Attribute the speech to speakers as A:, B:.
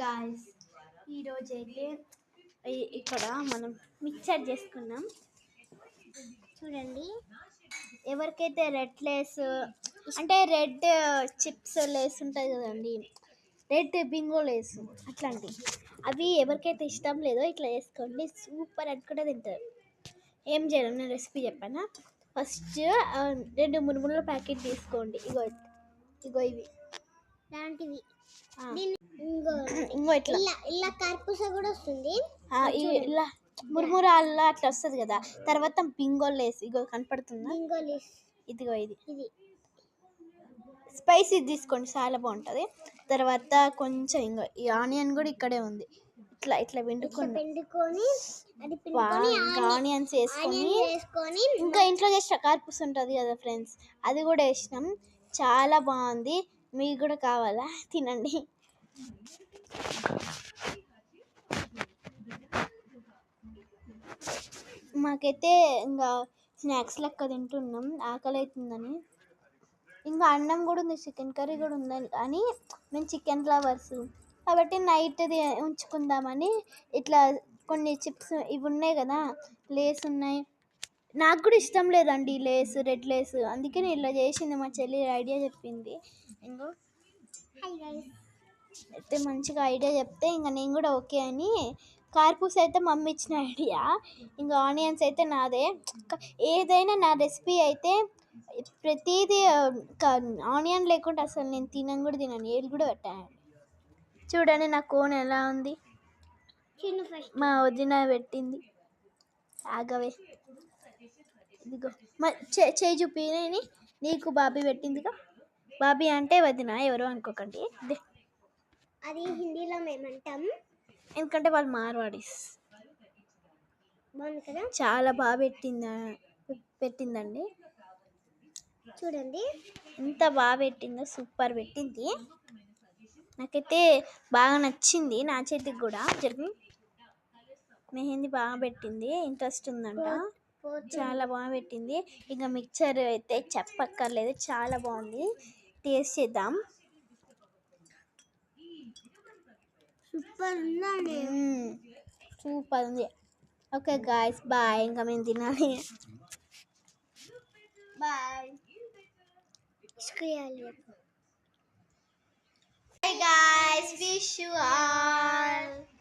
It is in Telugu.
A: గాయ్స్ ఈరోజైతే ఇక్కడ మనం మిక్చర్ చేసుకున్నాం. చూడండి, ఎవరికైతే రెడ్ లేస్ అంటే రెడ్ చిప్స్ లేస్ ఉంటుంది కదండి, రెడ్ బింగో లేస్ అట్లాంటి అవి ఎవరికైతే ఇష్టం లేదో ఇట్లా వేసుకోండి, సూపర్ అనుకుంటే తింటారు. ఏం చేయాలి నేను రెసిపీ చెప్పాను. ఫస్ట్ 2 మురుముల ప్యాకెట్ తీసుకోండి. ఇగో ఇగో ఇవి లాంటివి. ఇంకో ఇట్లా ఇలా కర్పూస కూడా వస్తుంది. ఇలా మురుమురాల్లో అట్లా వస్తుంది కదా. తర్వాత బింగో లేస్ ఇగో కనపడుతుందా, బింగో లేస్ ఇదిగో ఇది స్పైసీ తీసుకోండి, చాలా బాగుంటుంది. తర్వాత కొంచెం ఇంకో ఈ ఆనియన్ కూడా ఇక్కడే ఉంది. ఇట్లా ఇట్లా పిండుకొని ఆనియన్స్ వేసుకొని ఇంకా ఇంట్లో చేసిన కార్పూస్ ఉంటుంది కదా ఫ్రెండ్స్, అది కూడా వేసినాం. చాలా బాగుంది, మీకు కూడా కావాలా? తినండి. మాకైతే ఇంకా స్నాక్స్ లెక్క తింటున్నాం, ఆకలి అవుతుందని. ఇంకా అన్నం కూడా ఉంది, చికెన్ కర్రీ కూడా ఉందని, కానీ మేము చికెన్ లవర్స్ కాబట్టి నైట్ది ఉంచుకుందామని ఇట్లా కొన్ని చిప్స్ ఇవి ఉన్నాయి కదా, లేస్ ఉన్నాయి. నాకు కూడా ఇష్టం లేదండి లేస్, రెడ్ లేస్, అందుకే నేను ఇలా చేసింది. మా చెల్లి ఐడియా చెప్పింది. ఇంకో అయితే మంచిగా ఐడియా చెప్తే ఇంకా నేను కూడా ఓకే అని. కార్పూస్ అయితే మమ్మీ ఇచ్చిన ఐడియా, ఇంకా ఆనియన్స్ అయితే నాదే. ఏదైనా నా రెసిపీ అయితే ప్రతిదీ ఆనియన్ లేకుండా అసలు నేను తినను, ఏది కూడా పెట్టాను. చూడండి నా కోన్ ఎలా ఉంది, మా వదిన పెట్టింది. ఆగవే, ఇదిగో చేయి చూపిని, నీకు బాబీ పెట్టిందిగా. బాబీ అంటే వదిన, ఎవరో అనుకోకండి, అది హిందీలో మేమంటాం, ఎందుకంటే వాళ్ళు మార్వాడీస్. బాగుంది కదా, చాలా బాగా పెట్టిందండి. చూడండి ఎంత బాగా పెట్టిందో, సూపర్ పెట్టింది. నాకైతే బాగా నచ్చింది, నా చేతికి కూడా. చెప్పి మెహందీ బాగా పెట్టింది, ఇంట్రెస్ట్ ఉందంట, చాలా బాగా పెట్టింది. ఇంకా మిక్చర్ అయితే చెప్పక్కర్లేదు, చాలా బాగుంది. టేస్ట్ చేద్దాం. సూపర్ ఉందండి, సూపర్ ఉంది. Okay guys, bye. ఇంకా మేము తినాలి, bye. Hi guys, wish you all